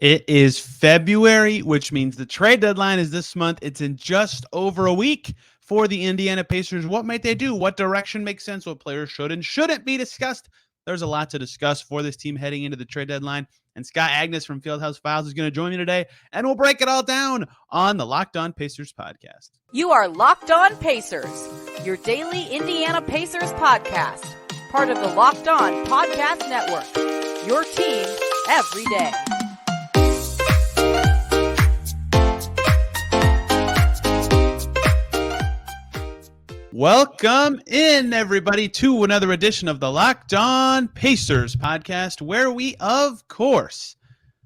It is February, which means the trade deadline is this month. It's in just over a week for the Indiana Pacers. What might they do? What direction makes sense? What players should and shouldn't be discussed? There's a lot to discuss for this team heading into the trade deadline. And Scott Agness from Fieldhouse Files is going to join me today, and we'll break it all down on the Locked On Pacers podcast. You are Locked On Pacers, your daily Indiana Pacers podcast, part of the Locked On Podcast Network, your team every day. Welcome in, everybody, to another edition of the Locked On Pacers podcast, where we, of course,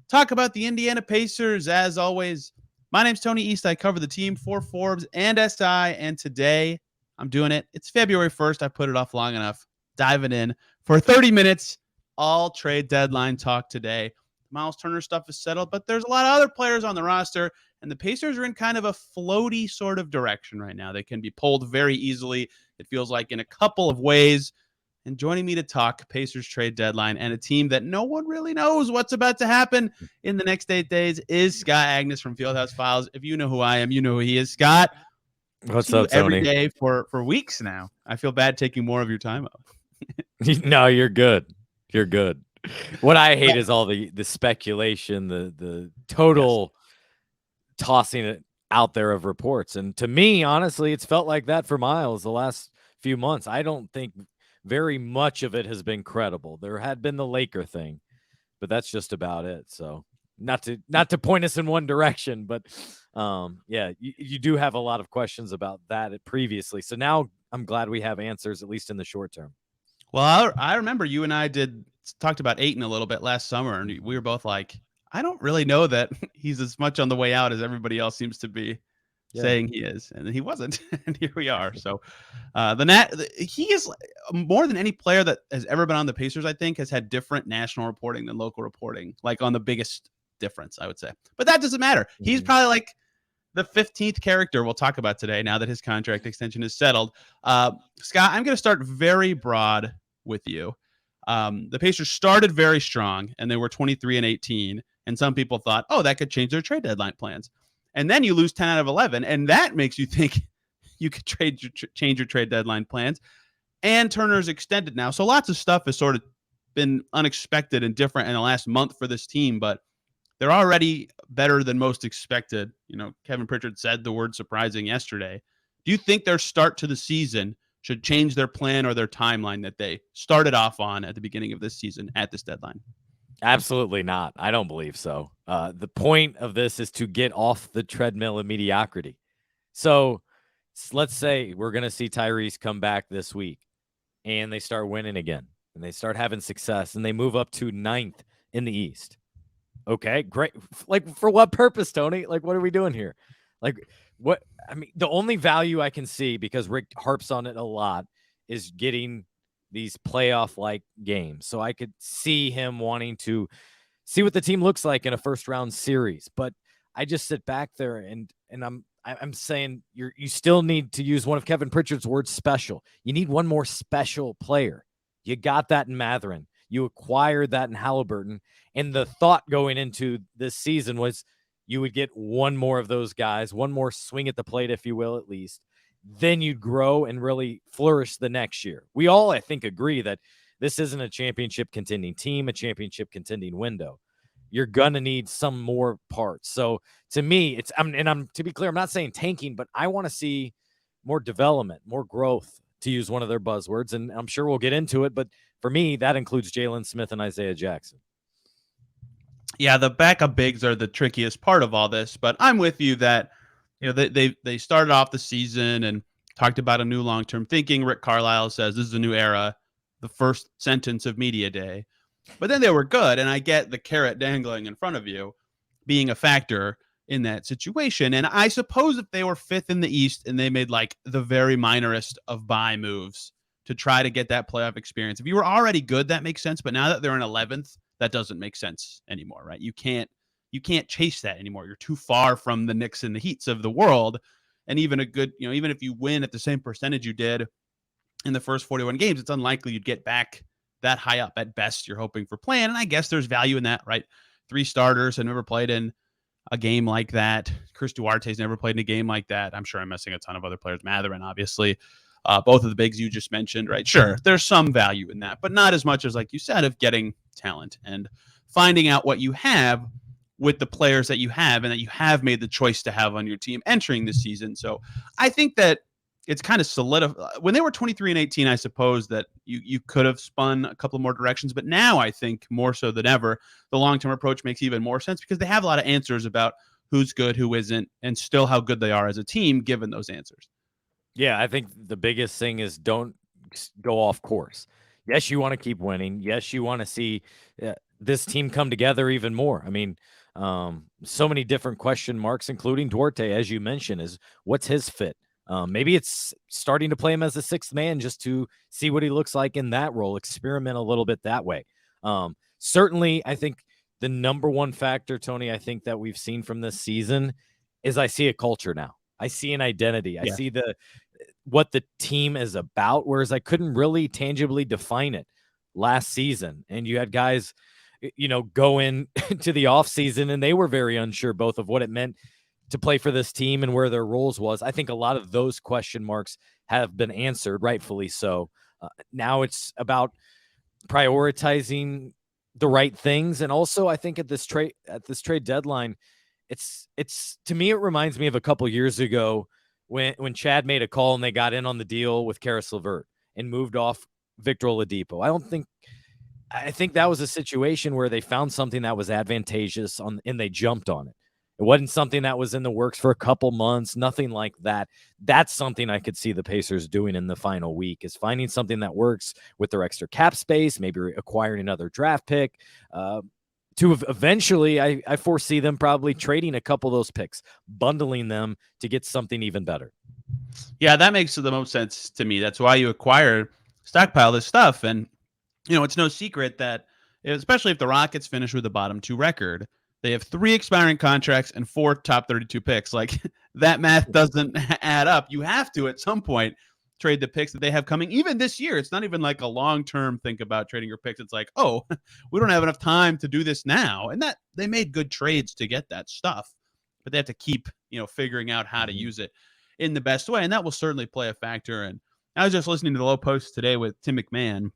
talk about the Indiana Pacers. As always, my name's Tony East. I cover the team for Forbes and SI, and today I'm doing it. It's February 1st. I put it off long enough. Diving in for 30 minutes, all trade deadline talk today. Miles Turner stuff is settled, but there's a lot of other players on the roster, and the Pacers are in kind of a floaty sort of direction right now. They can be pulled very easily, it feels like, in a couple of ways. And joining me to talk Pacers trade deadline and a team that no one really knows what's about to happen in the next 8 days is Scott Agness from Fieldhouse Files. If you know who I am, you know who he is. Scott, what's up, Tony? Every day for weeks now. I feel bad taking more of your time up. No, you're good. You're good. What I hate is all the speculation, the total tossing it out there of reports. And to me, honestly, it's felt like that for Miles the last few months. I don't think very much of it has been credible. There had been the Laker thing, but that's just about it. So not to point us in one direction, but yeah, you do have a lot of questions about that previously. So now I'm glad we have answers, at least in the short term. Well, I remember you and I talked about Ayton a little bit last summer, and we were both like, I don't really know that he's as much on the way out as everybody else seems to be saying he is. And he wasn't. And here we are. So he is more than any player that has ever been on the Pacers, I think, has had different national reporting than local reporting, like on the biggest difference, I would say. But that doesn't matter. He's probably like the 15th character we'll talk about today now that his contract extension is settled. Scott, I'm going to start very broad with you. The Pacers started very strong, and they were 23-18. And some people thought, oh, that could change their trade deadline plans. And then you lose 10 out of 11, and that makes you think you could change your trade deadline plans. And Turner's extended now. So lots of stuff has sort of been unexpected and different in the last month for this team, but they're already better than most expected. You know, Kevin Pritchard said the word surprising yesterday. Do you think their start to the season should change their plan or their timeline that they started off on at the beginning of this season at this deadline? Absolutely not. I don't believe so. The point of this is to get off the treadmill of mediocrity. So let's say we're going to see Tyrese come back this week and they start winning again and they start having success and they move up to 9th in the East. Okay, great. Like, for what purpose, Tony? Like, what are we doing here? Like, what? I mean, the only value I can see, because Rick harps on it a lot, is getting these playoff-like games. So I could see him wanting to see what the team looks like in a first-round series. But I just sit back there and I'm saying you still need to use one of Kevin Pritchard's words, special. You need one more special player. You got that in Mathurin. You acquired that in Halliburton. And the thought going into this season was you would get one more of those guys, one more swing at the plate, if you will, at least. Then you'd grow and really flourish the next year. We all, I think, agree that this isn't a championship contending team, a championship contending window. You're going to need some more parts. So to me, to be clear, I'm not saying tanking, but I want to see more development, more growth, to use one of their buzzwords. And I'm sure we'll get into it. But for me, that includes Jalen Smith and Isaiah Jackson. Yeah, the backup bigs are the trickiest part of all this, but I'm with you that, you know, they started off the season and talked about a new long-term thinking. Rick Carlisle says this is a new era, the first sentence of media day. But then they were good, and I get the carrot dangling in front of you being a factor in that situation. And I suppose if they were 5th in the East and they made like the very minorest of buy moves to try to get that playoff experience, if you were already good, that makes sense. But now that they're in 11th, that doesn't make sense anymore, right? You can't chase that anymore. You're too far from the Knicks and the Heats of the world. And even even if you win at the same percentage you did in the first 41 games, it's unlikely you'd get back that high up. At best, you're hoping for play-in. And I guess there's value in that, right? 3 starters have never played in a game like that. Chris Duarte's never played in a game like that. I'm sure I'm missing a ton of other players. Mathurin, obviously. Both of the bigs you just mentioned, right? Sure, there's some value in that, but not as much as, like you said, of getting talent and finding out what you have with the players that you have and that you have made the choice to have on your team entering this season. So I think that it's kind of solidified. When they were 23-18, I suppose that you could have spun a couple more directions, but now I think more so than ever, the long-term approach makes even more sense because they have a lot of answers about who's good, who isn't, and still how good they are as a team given those answers. Yeah, I think the biggest thing is don't go off course. Yes, you want to keep winning. Yes, you want to see this team come together even more. I mean, so many different question marks, including Duarte, as you mentioned, is what's his fit? Maybe it's starting to play him as a sixth man just to see what he looks like in that role, experiment a little bit that way. Certainly, I think the number one factor, Tony, I think that we've seen from this season is I see a culture now. I see an identity. I see what the team is about, whereas I couldn't really tangibly define it last season. And you had guys, go in to the offseason and they were very unsure both of what it meant to play for this team and where their roles was. I think a lot of those question marks have been answered, rightfully so. Now it's about prioritizing the right things. And also I think at this trade deadline, it's to me, it reminds me of a couple years ago when Chad made a call and they got in on the deal with Karis LeVert and moved off Victor Oladipo. I think that was a situation where they found something that was advantageous and they jumped on it. It wasn't something that was in the works for a couple months, nothing like that. That's something I could see the Pacers doing in the final week, is finding something that works with their extra cap space, maybe acquiring another draft pick. To eventually, I foresee them probably trading a couple of those picks, bundling them to get something even better. Yeah, that makes the most sense to me. That's why you stockpile this stuff. And, it's no secret that, especially if the Rockets finish with a bottom 2 record, they have 3 expiring contracts and 4 top 32 picks. Like, that math doesn't add up. You have to, at some point, trade the picks that they have coming. Even this year, it's not even like a long-term think about trading your picks. It's like, oh, we don't have enough time to do this now. And that they made good trades to get that stuff, but they have to keep, figuring out how to use it in the best way. And that will certainly play a factor. And I was just listening to the Low Post today with Tim McMahon,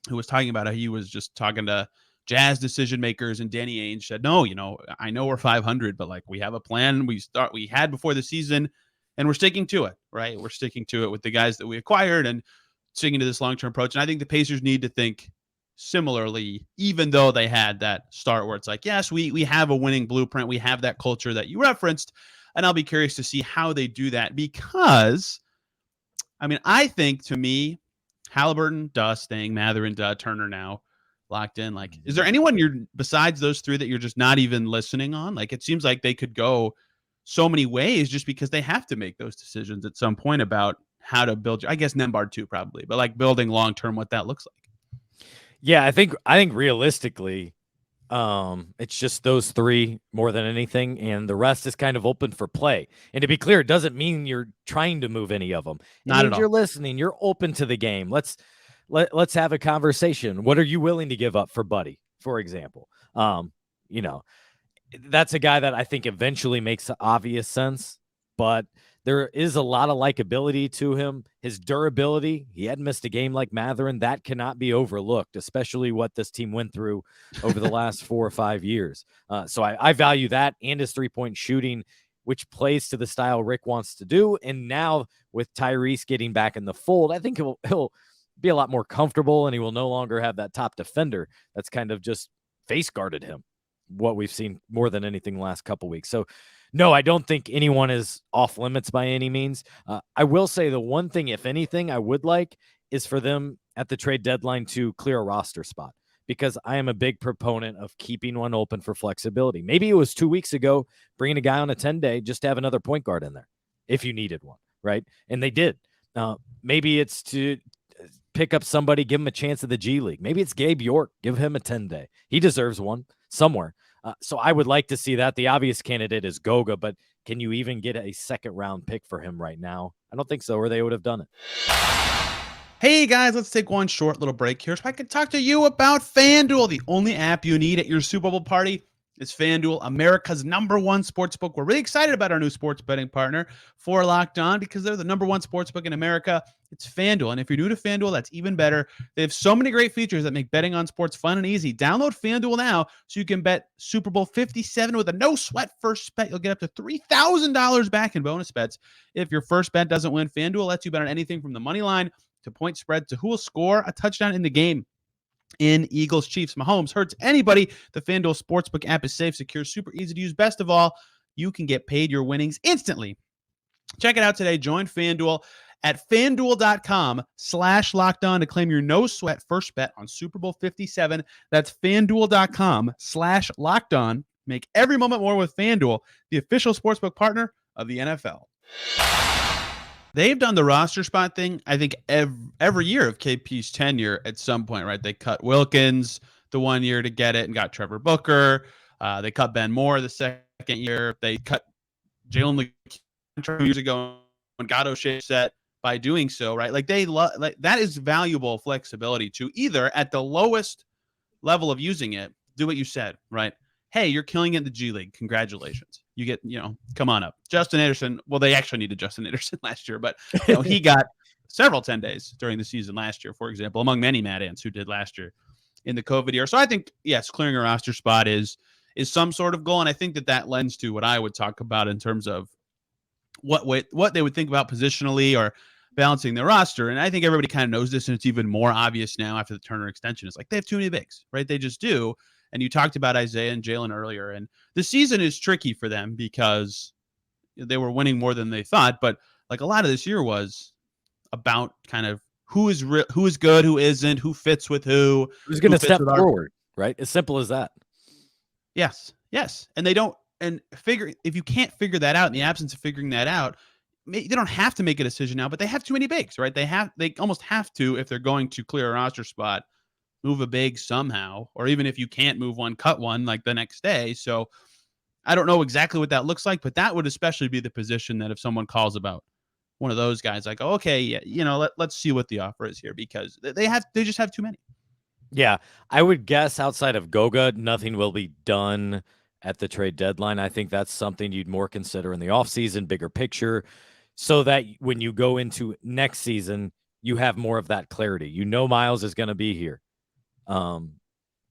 who was talking about how he was just talking to Jazz decision makers, and Danny Ainge said, no, I know we're 500, but like we have a plan we had before the season, and we're sticking to it, right? We're sticking to it with the guys that we acquired and sticking to this long-term approach. And I think the Pacers need to think similarly, even though they had that start where it's like, yes, we have a winning blueprint. We have that culture that you referenced. And I'll be curious to see how they do that because, I think to me, Halliburton, staying, Mathurin, Turner now locked in. Like, is there anyone besides those 3 that you're just not even listening on? Like, it seems like they could go so many ways just because they have to make those decisions at some point about how to build. I guess Nembhard too, probably, but like building long term, what that looks like. Yeah, I think realistically, it's just those 3 more than anything, and the rest is kind of open for play. And to be clear, it doesn't mean you're trying to move any of them. Not at all. You're listening. You're open to the game. Let's have a conversation. What are you willing to give up for Buddy, for example? That's a guy that I think eventually makes obvious sense, but there is a lot of likability to him. His durability, he hadn't missed a game like Mathurin. That cannot be overlooked, especially what this team went through over the last 4 or 5 years. So I value that and his three-point shooting, which plays to the style Rick wants to do. And now with Tyrese getting back in the fold, I think he'll be a lot more comfortable, and he will no longer have that top defender that's kind of just face guarded him, what we've seen more than anything the last couple weeks. So no, I don't think anyone is off limits by any means. I will say the one thing, if anything, I would like is for them at the trade deadline to clear a roster spot, because I am a big proponent of keeping one open for flexibility. Maybe it was 2 weeks ago, bringing a guy on a 10-day, just to have another point guard in there if you needed one, right? And they did. Maybe it's to pick up somebody, give him a chance at the G League. Maybe it's Gabe York, give him a 10-day. He deserves one somewhere. So I would like to see that. The obvious candidate is Goga, but can you even get a second-round pick for him right now? I don't think so, or they would have done it. Hey, guys, let's take one short little break here so I can talk to you about FanDuel, the only app you need at your Super Bowl party. It's FanDuel, America's #1 sportsbook. We're really excited about our new sports betting partner for Locked On because they're the #1 sportsbook in America. It's FanDuel. And if you're new to FanDuel, that's even better. They have so many great features that make betting on sports fun and easy. Download FanDuel now so you can bet Super Bowl 57 with a no-sweat first bet. You'll get up to $3,000 back in bonus bets. If your first bet doesn't win, FanDuel lets you bet on anything from the money line to point spread to who will score a touchdown in the game. In Eagles, Chiefs, Mahomes, Hurts, anybody. The FanDuel Sportsbook app is safe, secure, super easy to use. Best of all, you can get paid your winnings instantly. Check it out today. Join FanDuel at FanDuel.com/LockedOn to claim your no-sweat first bet on Super Bowl 57. That's FanDuel.com/LockedOn. Make every moment more with FanDuel, the official sportsbook partner of the NFL. They've done the roster spot thing, I think, every year of KP's tenure at some point, right? They cut Wilkins the one year to get it and got Trevor Booker. They cut Ben Moore the second year. They cut Jalen McKee 2 years ago and got O'Shea set by doing so, right? Like that is valuable flexibility to either at the lowest level of using it, do what you said, right? Hey, you're killing it in the G League. Congratulations. You get, come on up. Justin Anderson. Well, they actually needed Justin Anderson last year, but he got several 10 days during the season last year, for example, among many Mad Ants who did last year in the COVID year. So I think, yes, clearing a roster spot is some sort of goal. And I think that lends to what I would talk about in terms of what they would think about positionally or balancing their roster. And I think everybody kind of knows this, and it's even more obvious now after the Turner extension. It's like they have too many bigs, right? They just do. And you talked about Isaiah and Jalen earlier, and the season is tricky for them because they were winning more than they thought. But like a lot of this year was about kind of who is good, who isn't, who fits with who's going to step forward, right? As simple as that. Yes. And they don't, and if you can't figure that out in the absence of figuring that out, they don't have to make a decision now, but they have too many bigs, right? They almost have to, if they're going to clear a roster spot, move a big somehow, or even if you can't move one, cut one like the next day. So I don't know exactly what that looks like, but that would especially be the position that if someone calls about one of those guys, like, oh, okay, yeah, let's see what the offer is here, because they just have too many. Yeah, I would guess outside of Goga, nothing will be done at the trade deadline. I think that's something you'd more consider in the offseason, bigger picture, so that when you go into next season, you have more of that clarity. Miles is going to be here.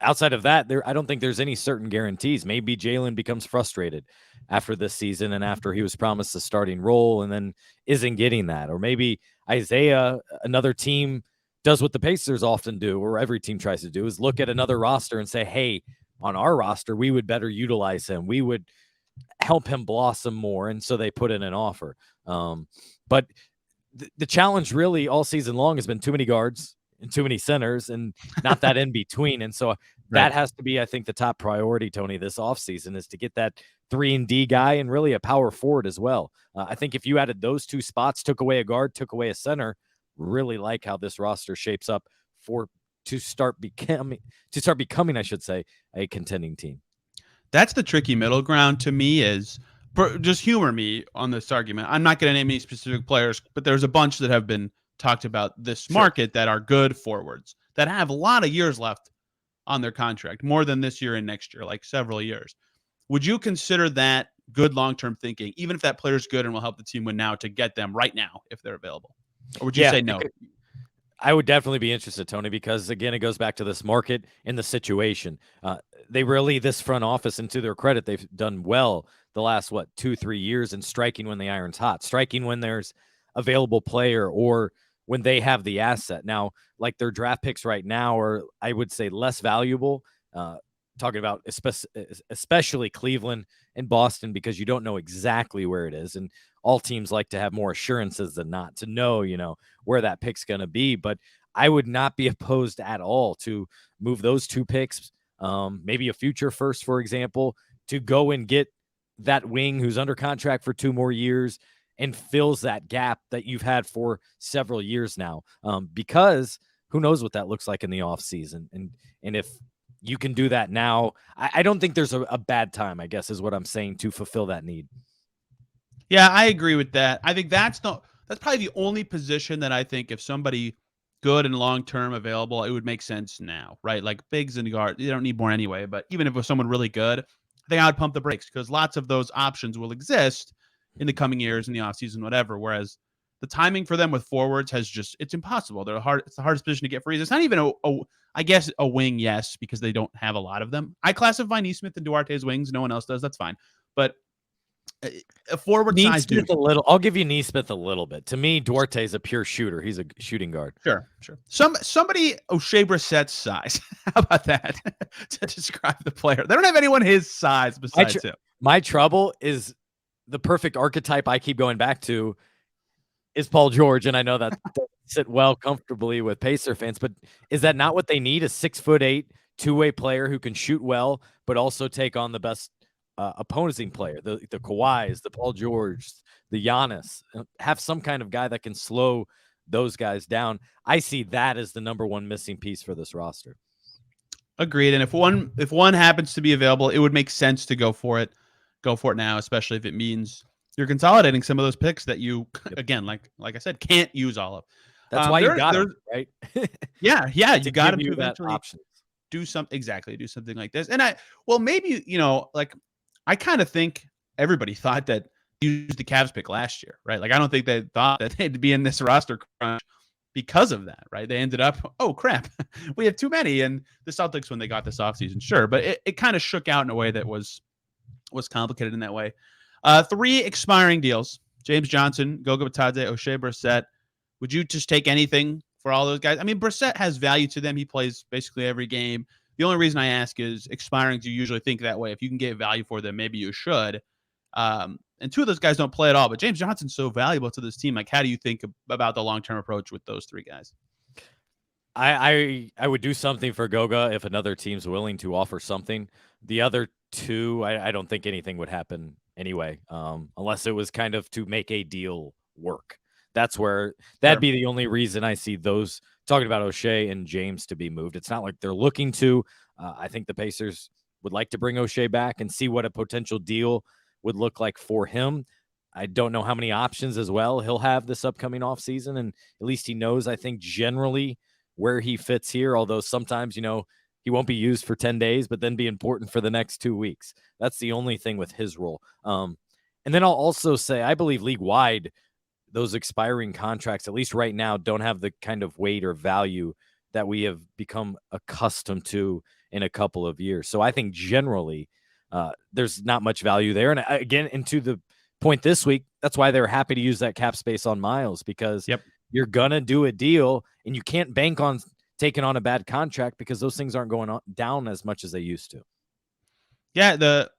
Outside of that, I don't think there's any certain guarantees. Maybe Jalen becomes frustrated after this season and after he was promised a starting role and then isn't getting that. Or maybe Isaiah, another team, does what the Pacers often do, or every team tries to do, is look at another roster and say, hey, on our roster, we would better utilize him. We would help him blossom more. And so they put in an offer. But the challenge really all season long has been too many guards and too many centers and not that in between. And so that has to be, I think, the top priority, Tony, this offseason, is to get that 3-and-D guy and really a power forward as well. I think if you added those two spots, took away a guard, took away a center, really like how this roster shapes up to start becoming, I should say, a contending team. That's the tricky middle ground to me. Is just humor me on this argument. I'm not going to name any specific players, but there's a bunch that have been talked about this market that are good forwards that have a lot of years left on their contract, more than this year and next year, like several years. Would you consider that good long-term thinking, even if that player's good and will help the team win now, to get them right now if they're available? Or would you say no? I would definitely be interested, Tony, because again, it goes back to this market and the situation. They really, this front office, and to their credit, they've done well the last, 2-3 years in striking when the iron's hot, striking when there's available player or when they have the asset. Now, like their draft picks right now are, I would say, less valuable. Talking about especially Cleveland and Boston, because you don't know exactly where it is. And all teams like to have more assurances than not to know, where that pick's going to be. But I would not be opposed at all to move those two picks, maybe a future first, for example, to go and get that wing who's under contract for 2 more years and fills that gap that you've had for several years now. Because who knows what that looks like in the offseason. And if you can do that now, I don't think there's a bad time, I guess, is what I'm saying, to fulfill that need. Yeah, I agree with that. I think that's probably the only position that I think if somebody good and long-term available, it would make sense now, right? Like bigs and guards, you don't need more anyway. But even if it was someone really good, I think I would pump the brakes because lots of those options will exist in the coming years, in the offseason, whatever. Whereas the timing for them with forwards it's impossible. It's the hardest position to get frees. It's not even I guess a wing, yes, because they don't have a lot of them. I classify Neesmith and Duarte as wings. No one else does. That's fine. But a forward size dude. I'll give you Neesmith a little bit. To me, Duarte is a pure shooter. He's a shooting guard. Sure. Somebody O'Shea Brissett's size. How about that to describe the player? They don't have anyone his size besides him. My trouble is the perfect archetype I keep going back to is Paul George, and I know that doesn't sit well comfortably with Pacer fans, but is that not what they need? A 6'8" two-way player who can shoot well, but also take on the best opposing player, the Kawhis, the Paul George, the Giannis, have some kind of guy that can slow those guys down. I see that as the number one missing piece for this roster. Agreed. And if one happens to be available, it would make sense to go for it now, especially if it means you're consolidating some of those picks that you, again, like I said, can't use all of. That's why you got them, right? Yeah, you got them to eventually do something like this. And maybe, I kind of think everybody thought that used the Cavs pick last year, right? Like, I don't think they thought that they'd be in this roster crunch because of that, right? They ended up, oh crap, we have too many. And the Celtics, when they got this offseason, sure, but it kind of shook out in a way that was complicated in that way. 3 expiring deals: James Johnson, Goga Bitadze, O'Shea Brissett. Would you just take anything for all those guys? I mean, Brissett has value to them. He plays basically every game. The only reason I ask is expirings, you usually think that way. If you can get value for them, maybe you should. And 2 of those guys don't play at all, but James Johnson's so valuable to this team. Like, how do you think about the long-term approach with those 3 guys? I would do something for Goga if another team's willing to offer something. The other 2, I don't think anything would happen anyway, unless it was kind of to make a deal work. That's where that'd be the only reason I see those, talking about O'Shea and James, to be moved. It's not like they're looking to. I think the Pacers would like to bring O'Shea back and see what a potential deal would look like for him. I don't know how many options as well he'll have this upcoming offseason, and at least he knows, I think, generally where he fits here, although sometimes, he won't be used for 10 days, but then be important for the next 2 weeks. That's the only thing with his role. And then I'll also say, I believe league-wide, those expiring contracts, at least right now, don't have the kind of weight or value that we have become accustomed to in a couple of years. So I think generally there's not much value there. And again, into the point this week, that's why they're happy to use that cap space on Miles, because you're going to do a deal and you can't bank on taking on a bad contract because those things aren't going down as much as they used to. Yeah, the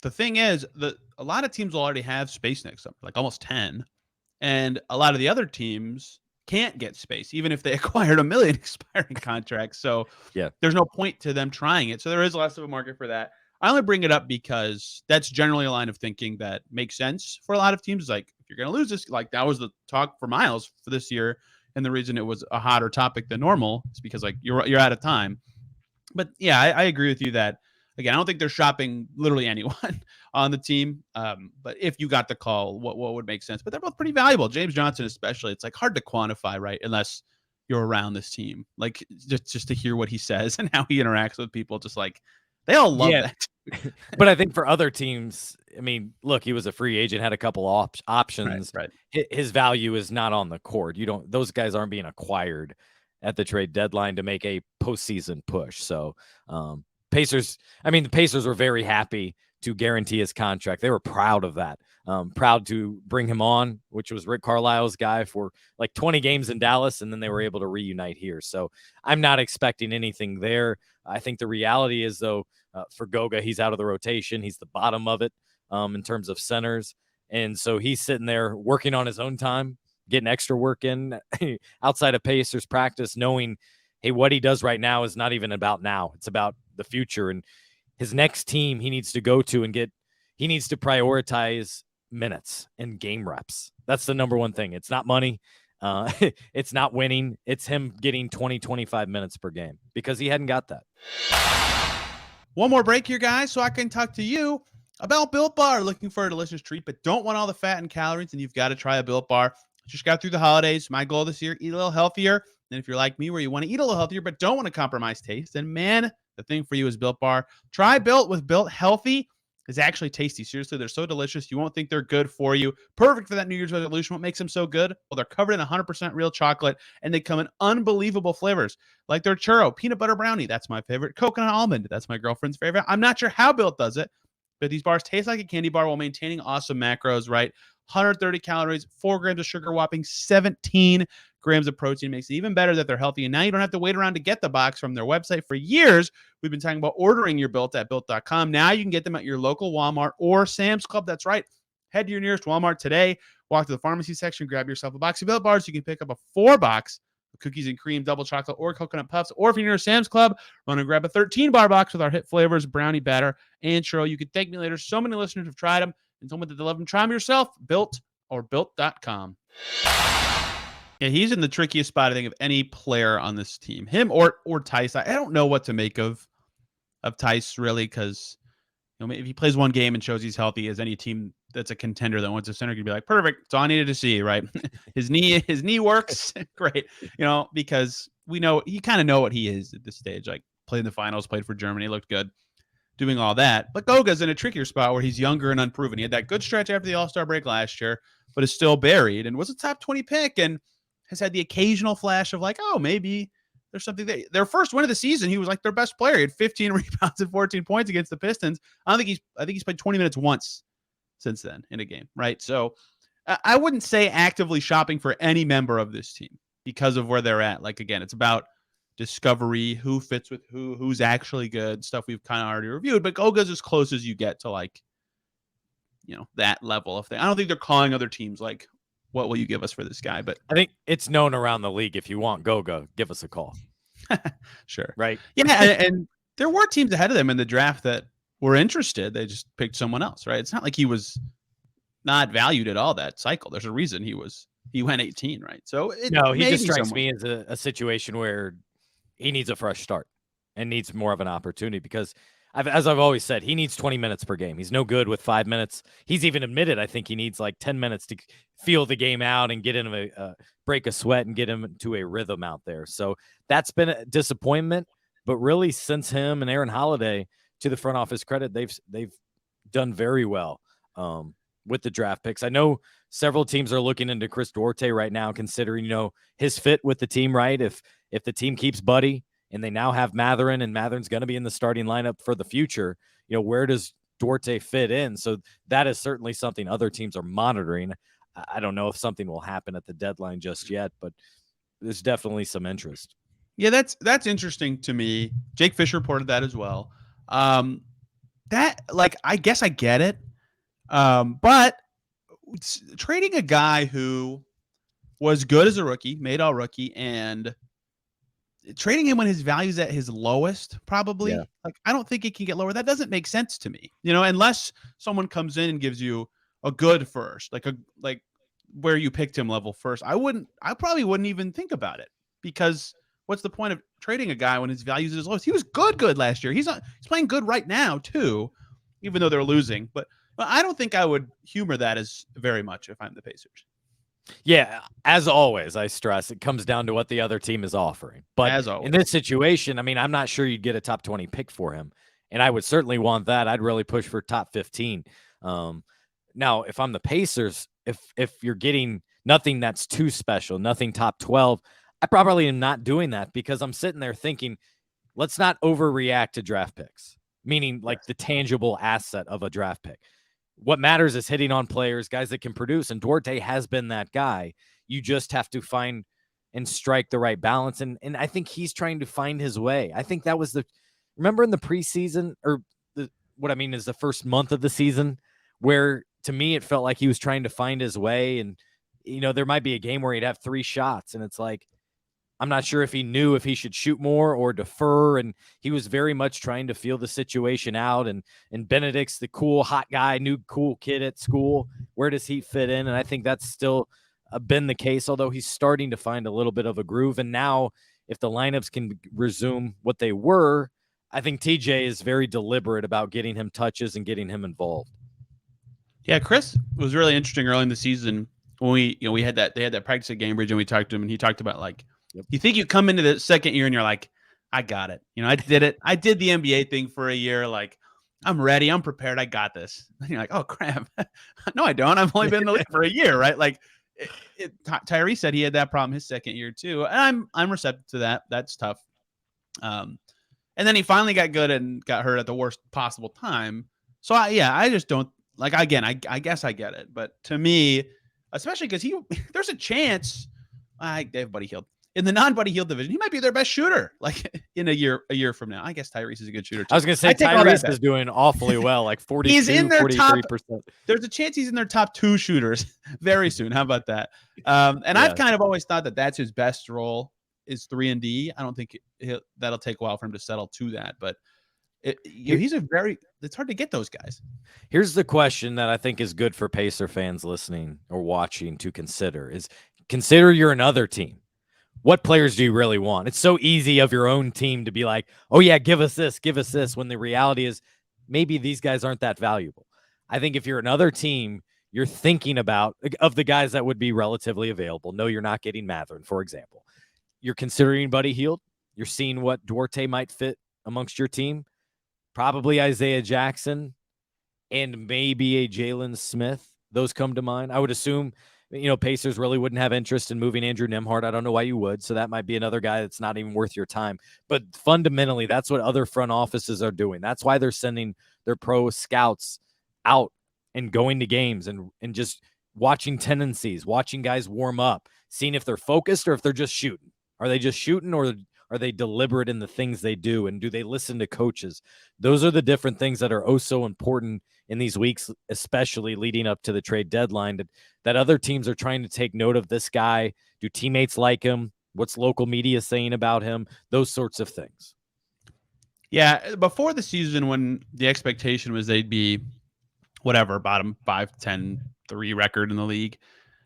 thing is that a lot of teams will already have space next summer, like almost 10. And a lot of the other teams can't get space, even if they acquired 1 million expiring contracts. So there's no point to them trying it. So there is less of a market for that. I only bring it up because that's generally a line of thinking that makes sense for a lot of teams. Like, if you're going to lose this, like that was the talk for Miles for this year. And the reason it was a hotter topic than normal is because, like, you're out of time. But yeah, I agree with you that, again, I don't think they're shopping literally anyone on the team. But if you got the call, what would make sense? But they're both pretty valuable. James Johnson, especially, it's like hard to quantify, right? Unless you're around this team, like just to hear what he says and how he interacts with people. Just like they all love that. But I think for other teams, I mean, look, he was a free agent, had a couple options. Right. His value is not on the court. Those guys aren't being acquired at the trade deadline to make a postseason push. So, the Pacers were very happy to guarantee his contract. They were proud of that. Proud to bring him on, which was Rick Carlisle's guy, for like 20 games in Dallas, and then they were able to reunite here. So I'm not expecting anything there. I think the reality is, though, for Goga, he's out of the rotation. He's the bottom of it in terms of centers. And so he's sitting there working on his own time, getting extra work in outside of Pacers practice, knowing, hey, what he does right now is not even about now. It's about the future. And his next team he needs to go to he needs to prioritize minutes and game reps. That's the number one thing. It's not money. It's not winning. It's him getting 20, 25 minutes per game, because he hadn't got that. One more break here, guys, so I can talk to you about Built Bar. Looking for a delicious treat, but don't want all the fat and calories, and you've got to try a Built Bar. Just got through the holidays. My goal this year, eat a little healthier. And if you're like me, where you want to eat a little healthier but don't want to compromise taste, then man, the thing for you is Built Bar. Try Built with Built Healthy. is actually tasty. Seriously, they're so delicious. You won't think they're good for you. Perfect for that New Year's resolution. What makes them so good? Well, they're covered in 100% real chocolate, and they come in unbelievable flavors, like their churro, peanut butter brownie. That's my favorite. Coconut almond. That's my girlfriend's favorite. I'm not sure how Built does it, but these bars taste like a candy bar while maintaining awesome macros, right? 130 calories, 4 grams of sugar, whopping 17 grams of protein. Makes it even better that they're healthy. And now you don't have to wait around to get the box from their website. For years, we've been talking about ordering your Built at Built.com. Now you can get them at your local Walmart or Sam's Club. That's right. Head to your nearest Walmart today. Walk to the pharmacy section, grab yourself a box of Built bars. You can pick up a 4-box of cookies and cream, double chocolate, or coconut puffs. Or if you're near Sam's Club, run and grab a 13-bar box with our hit flavors, brownie batter, and churro. You can thank me later. So many listeners have tried them and told me that they love them. Try them yourself. Built or Built.com. Yeah, he's in the trickiest spot, I think, of any player on this team. Him or Tice. I don't know what to make of Tice, really, because if he plays one game and shows he's healthy, as any team that's a contender that wants a center could be like, perfect. It's all I needed to see, right? his knee works. Great. Because we know you kind of know what he is at this stage. Like, played in the finals, played for Germany, looked good, doing all that. But Goga's in a trickier spot where he's younger and unproven. He had that good stretch after the All-Star break last year, but is still buried and was a top 20 pick and has had the occasional flash of like, oh, maybe there's something there. Their first win of the season, he was like their best player. He had 15 rebounds and 14 points against the Pistons. I think he's played 20 minutes once since then in a game, right? So I wouldn't say actively shopping for any member of this team because of where they're at. Like, again, it's about discovery, who fits with who's actually good, stuff we've kind of already reviewed. But Goga's as close as you get to, like, that level of thing. I don't think they're calling other teams like, what will you give us for this guy? But I think it's known around the league. If you want Goga, give us a call. Sure. Right. Yeah. And there were teams ahead of them in the draft that were interested. They just picked someone else, right? It's not like he was not valued at all that cycle. There's a reason he went 18, right? So he just strikes me as a situation where he needs a fresh start and needs more of an opportunity because as I've always said, he needs 20 minutes per game. He's no good with 5 minutes. He's even admitted, I think he needs like 10 minutes to feel the game out and get him break a sweat and get him into a rhythm out there. So that's been a disappointment. But really, since him and Aaron Holiday, to the front office credit, they've done very well with the draft picks. I know several teams are looking into Chris Duarte right now, considering his fit with the team. Right, if the team keeps Buddy and they now have Matherin, and Matherin's going to be in the starting lineup for the future, where does Duarte fit in? So that is certainly something other teams are monitoring. I don't know if something will happen at the deadline just yet, but there's definitely some interest. Yeah, that's interesting to me. Jake Fisher reported that as well. That, like, I guess I get it. But trading a guy who was good as a rookie, made all rookie, and trading him when his value's at his lowest, probably. Yeah. Like, I don't think it can get lower. That doesn't make sense to me. Unless someone comes in and gives you a good first, like where you picked him level first. I probably wouldn't even think about it, because what's the point of trading a guy when his value's at his lowest? He was good last year. He's playing good right now too, even though they're losing. But I don't think I would humor that as very much if I'm the Pacers. Yeah, as always, I stress it comes down to what the other team is offering. But as always, in this situation, I mean, I'm not sure you'd get a top 20 pick for him, and I would certainly want that. I'd really push for top 15. Now, if I'm the Pacers, if you're getting nothing that's too special, nothing top 12, I probably am not doing that, because I'm sitting there thinking, let's not overreact to draft picks, meaning like the tangible asset of a draft pick. What matters is hitting on players, guys that can produce, and Duarte has been that guy. You just have to find and strike the right balance, and I think he's trying to find his way. I think that was remember in the preseason, or what I mean is the first month of the season, where to me it felt like he was trying to find his way, and there might be a game where he'd have 3 shots, and it's like, I'm not sure if he knew if he should shoot more or defer, and he was very much trying to feel the situation out. And Benedict's the cool, hot guy, new cool kid at school. Where does he fit in? And I think that's still been the case, although he's starting to find a little bit of a groove. And now, if the lineups can resume what they were, I think TJ is very deliberate about getting him touches and getting him involved. Yeah, Chris was really interesting early in the season when we had that, they had that practice at Cambridge, and we talked to him, and he talked about, like, you think you come into the second year and you're like, I got it. I did it. I did the NBA thing for a year. Like, I'm ready. I'm prepared. I got this. And you're like, oh, crap. No, I don't. I've only been in the league for a year, right? Like Tyrese said he had that problem his second year too. And I'm receptive to that. That's tough. And then he finally got good and got hurt at the worst possible time. So I just don't like, again, I guess I get it. But to me, especially because there's a chance they have Buddy Hield. In the non-Buddy Hield division, he might be their best shooter, like in a year from now. I guess Tyrese is a good shooter too. I was going to say Tyrese is doing awfully well, like 42, he's in their 43%. There's a chance he's in their top 2 shooters very soon. How about that? I've kind of always thought that that's his best role is 3 and D. I don't think that'll take a while for him to settle to that, but it's hard to get those guys. Here's the question that I think is good for Pacer fans listening or watching to consider is consider you're another team. What players do you really want? It's so easy of your own team to be like, oh yeah, give us this, when the reality is maybe these guys aren't that valuable. I think if you're another team, you're thinking about of the guys that would be relatively available. No, you're not getting Matherin, for example. You're considering Buddy Hield. You're seeing what Duarte might fit amongst your team. Probably Isaiah Jackson and maybe a Jalen Smith. Those come to mind. I would assume, Pacers really wouldn't have interest in moving Andrew Nembhard. I don't know why you would. So that might be another guy that's not even worth your time. But fundamentally, that's what other front offices are doing. That's why they're sending their pro scouts out and going to games and just watching tendencies, watching guys warm up, seeing if they're focused or if they're just shooting. Are they just shooting or are they deliberate in the things they do? And do they listen to coaches? Those are the different things that are so important in these weeks, especially leading up to the trade deadline, that other teams are trying to take note of this guy. Do teammates like him? What's local media saying about him? Those sorts of things. Yeah, before the season when the expectation was they'd be whatever, bottom 5, 10, 3 record in the league.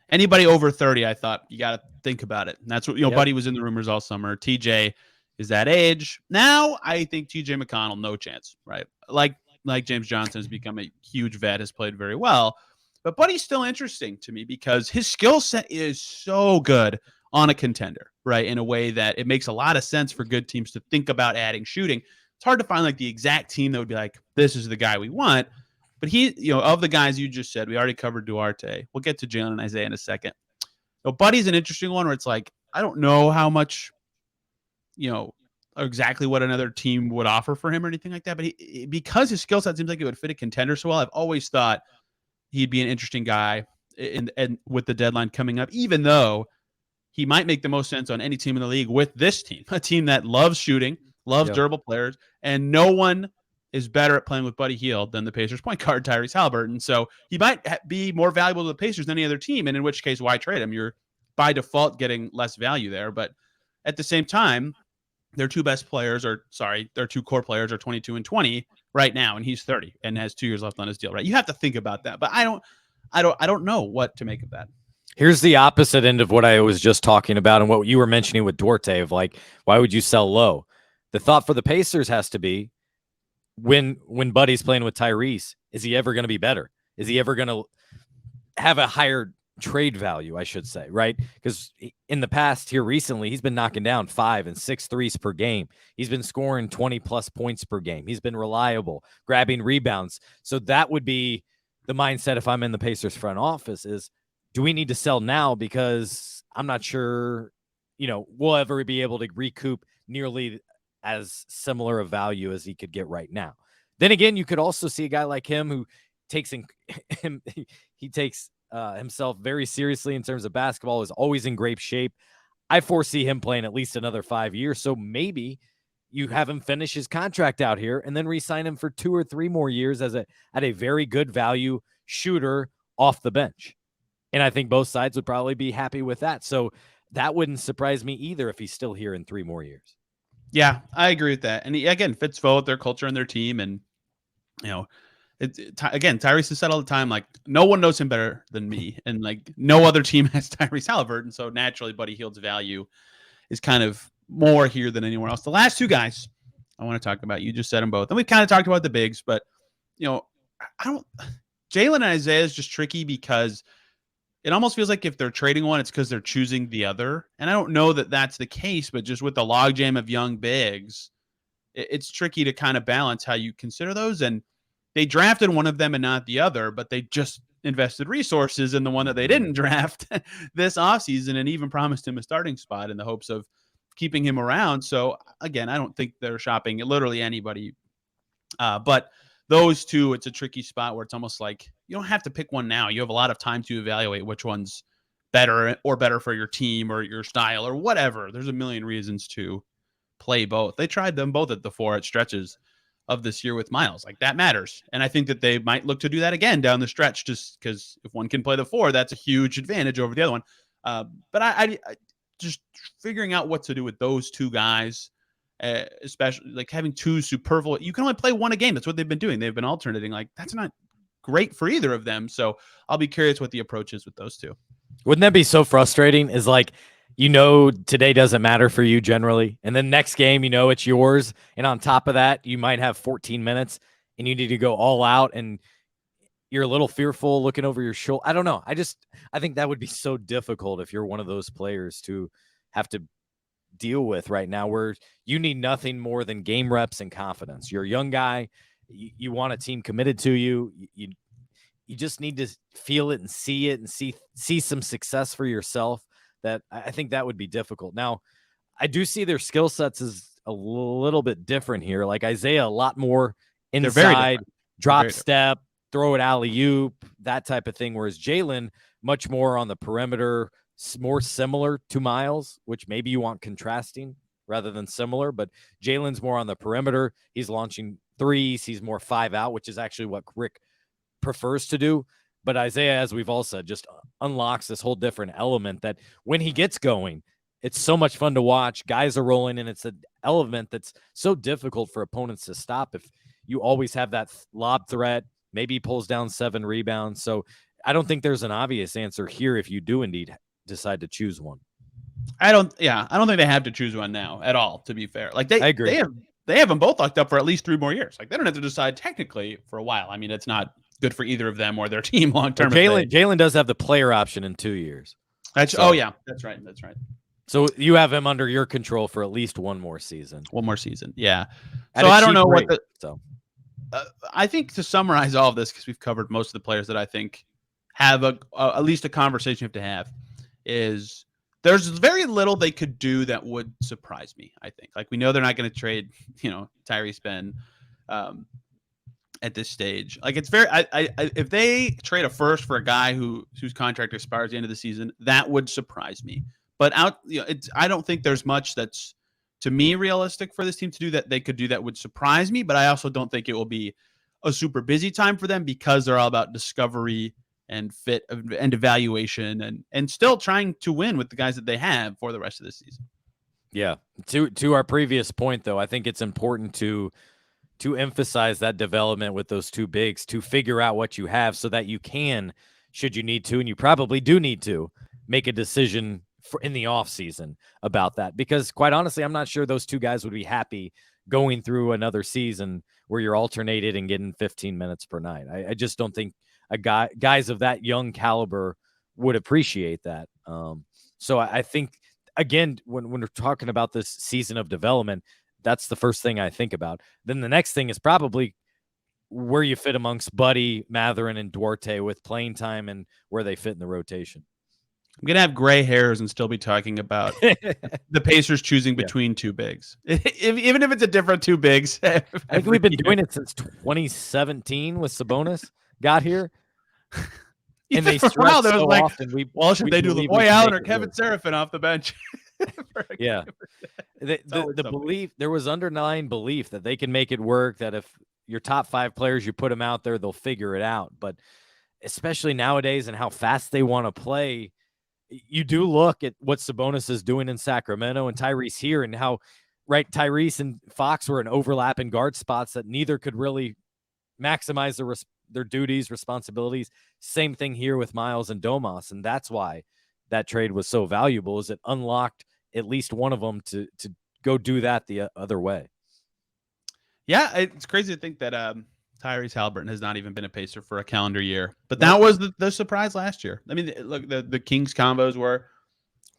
Anybody over 30, I thought you got to think about it. And that's what, Buddy was in the rumors all summer. TJ is that age. Now I think TJ McConnell, no chance, right? Like James Johnson has become a huge vet, has played very well. But Buddy's still interesting to me because his skill set is so good on a contender, right? In a way that it makes a lot of sense for good teams to think about adding shooting. It's hard to find like the exact team that would be like, this is the guy we want. But he, of the guys you just said, we already covered Duarte. We'll get to Jalen and Isaiah in a second. So Buddy's an interesting one where it's like, I don't know how much, exactly what another team would offer for him or anything like that. But because his skill set seems like it would fit a contender so well, I've always thought he'd be an interesting guy and with the deadline coming up, even though he might make the most sense on any team in the league with this team, a team that loves shooting, loves durable players, and no one is better at playing with Buddy Hield than the Pacers point guard Tyrese Haliburton. So he might be more valuable to the Pacers than any other team, and in which case, why trade him? You're by default getting less value there. But at the same time, their 2 core players are 22 and 20 right now, and he's 30 and has 2 years left on his deal, right? You have to think about that. But I don't know what to make of that. Here's the opposite end of what I was just talking about and what you were mentioning with Duarte of like, why would you sell low? The thought for the Pacers has to be, when Buddy's playing with Tyrese, is he ever going to be better? Is he ever going to have a higher trade value, I should say, right? Because in the past here recently, he's been knocking down 5 and 6 threes per game. He's been scoring 20-plus points per game. He's been reliable, grabbing rebounds. So that would be the mindset if I'm in the Pacers front office is, do we need to sell now? Because I'm not sure, we'll ever be able to recoup nearly as similar a value as he could get right now. Then again, you could also see a guy like him who takes himself very seriously in terms of basketball, is always in great shape. I foresee him playing at least another 5 years. So maybe you have him finish his contract out here and then re-sign him for 2 or 3 more years at a very good value shooter off the bench. And I think both sides would probably be happy with that. So that wouldn't surprise me either if he's still here in 3 more years. Yeah, I agree with that. And he, again, fits well with their culture and their team. And, again, Tyrese has said all the time, like, no one knows him better than me. And, like, no other team has Tyrese Haliburton. So, naturally, Buddy Hield's value is kind of more here than anywhere else. The last 2 guys I want to talk about, you just said them both. And we've kind of talked about the bigs. But, Jalen and Isaiah is just tricky because it almost feels like if they're trading one, it's because they're choosing the other. And I don't know that that's the case, but just with the logjam of young bigs, it's tricky to kind of balance how you consider those. And they drafted one of them and not the other, but they just invested resources in the one that they didn't draft this offseason and even promised him a starting spot in the hopes of keeping him around. So again, I don't think they're shopping literally anybody. But those two, it's a tricky spot where it's almost like you don't have to pick one now. You have a lot of time to evaluate which one's better for your team or your style or whatever. There's a million reasons to play both. They tried them both at the 4 at stretches of this year with Miles. Like, that matters. And I think that they might look to do that again down the stretch, just because if one can play the 4, that's a huge advantage over the other one. But I just figuring out what to do with those two guys, especially like having two superfluous. You can only play one a game. That's what they've been doing. They've been alternating. Like, that's not great for either of them. So I'll be curious what the approach is with those two. Wouldn't that be so frustrating? Is like, today doesn't matter for you generally, and then next game, it's yours. And on top of that, you might have 14 minutes and you need to go all out, and you're a little fearful looking over your shoulder. I don't know. I think that would be so difficult if you're one of those players to have to deal with right now, where you need nothing more than game reps and confidence. You're a young guy. You want a team committed to you. You just need to feel it and see some success for yourself. That I think that would be difficult. Now, I do see their skill sets as a little bit different here. Like Isaiah, a lot more inside, drop step, throw it alley-oop, that type of thing. Whereas Jalen, much more on the perimeter, more similar to Miles, which maybe you want contrasting rather than similar. But Jalen's more on the perimeter. He's launching threes. He's more 5 out, which is actually what Rick prefers to do. But Isaiah, as we've all said, just unlocks this whole different element that when he gets going, it's so much fun to watch. Guys are rolling, and it's an element that's so difficult for opponents to stop if you always have that lob threat. Maybe he pulls down 7 rebounds. So I don't think there's an obvious answer here if you do indeed decide to choose one. I don't think they have to choose one now at all, to be fair. Like, I agree. They have them both locked up for at least 3 more years. Like, they don't have to decide technically for a while. I mean, it's not good for either of them or their team long term. Jalen does have the player option in 2 years. Oh yeah, that's right. So you have him under your control for at least one more season. Yeah. So I don't know what I think, to summarize all of this, because we've covered most of the players that I think have at least a conversation you have to have, is there's very little they could do that would surprise me. I think, like, we know they're not going to trade, Tyrese Ben at this stage. Like, it's very, if they trade a first for a guy whose contract expires at the end of the season, that would surprise me. But I don't think there's much that's, to me, realistic for this team to do that they could do that would surprise me. But I also don't think it will be a super busy time for them, because they're all about discovery and fit and evaluation and still trying to win with the guys that they have for the rest of the season. Yeah. To our previous point, though, I think it's important to emphasize that development with those 2 bigs, to figure out what you have so that you can, should you need to, and you probably do need to, make a decision in the offseason about that. Because quite honestly, I'm not sure those 2 guys would be happy going through another season where you're alternated and getting 15 minutes per night. I just don't think guys of that young caliber would appreciate that. So I think, again, when we're talking about this season of development, that's the first thing I think about. Then the next thing is probably where you fit amongst Buddy, Matherin, and Duarte with playing time and where they fit in the rotation. I'm going to have gray hairs and still be talking about the Pacers choosing between 2 bigs. Even if it's a different 2 bigs. I think we've been doing it since 2017 with Sabonis got here. And they stretched so like, often. Should they do LaVoy Allen or Kevin Seraphin off the bench? Yeah. The belief, there was underlying belief that they can make it work, that if your top 5 players, you put them out there, they'll figure it out. But especially nowadays and how fast they want to play, you do look at what Sabonis is doing in Sacramento and Tyrese here, and how Tyrese and Fox were in overlapping guard spots that neither could really maximize their duties, responsibilities. Same thing here with Miles and Domas. And that's why that trade was so valuable, is it unlocked at least one of them to go do that the other way. Yeah, it's crazy to think that Tyrese Haliburton has not even been a Pacer for a calendar year. But that was the surprise last year. I mean, look, the Kings combos were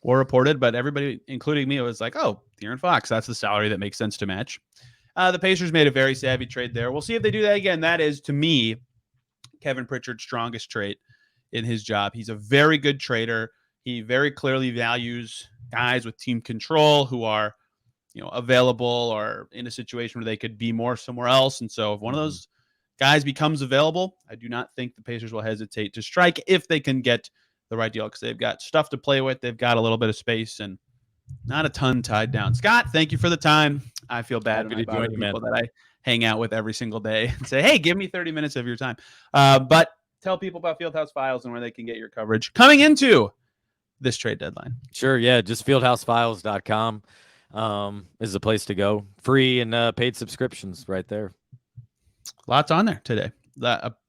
reported, but everybody, including me, was like, oh, De'Aaron Fox, that's the salary that makes sense to match. The Pacers made a very savvy trade there. We'll see if they do that again. That is, to me, Kevin Pritchard's strongest trait in his job. He's a very good trader. He very clearly values guys with team control who are, available or in a situation where they could be more somewhere else. And so if one of those guys becomes available, I do not think the Pacers will hesitate to strike if they can get the right deal, because they've got stuff to play with. They've got a little bit of space and not a ton tied down. Scott, thank you for the time. I feel bad when I bother people that I hang out with every single day and say, hey, give me 30 minutes of your time. But tell people about Fieldhouse Files and where they can get your coverage coming into this trade deadline. Sure, yeah, just fieldhousefiles.com is the place to go. Free and paid subscriptions right there. Lots on there today.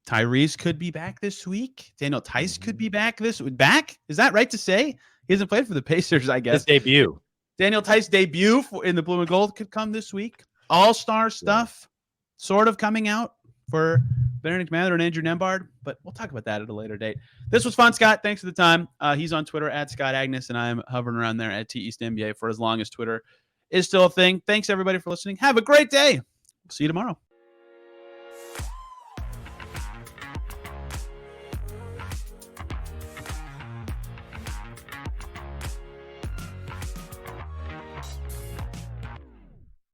Tyrese could be back this week. Daniel Tice could be back this week. Back? Is that right to say? He hasn't played for the Pacers, I guess. His debut. Daniel Tice debut in the blue and gold could come this week. All-star stuff sort of coming out for Benedict Mather and Andrew Nembhard, but we'll talk about that at a later date. This was fun, Scott. Thanks for the time. He's on Twitter at Scott Agness, and I'm hovering around there at TEastNBA for as long as Twitter is still a thing. Thanks, everybody, for listening. Have a great day. See you tomorrow.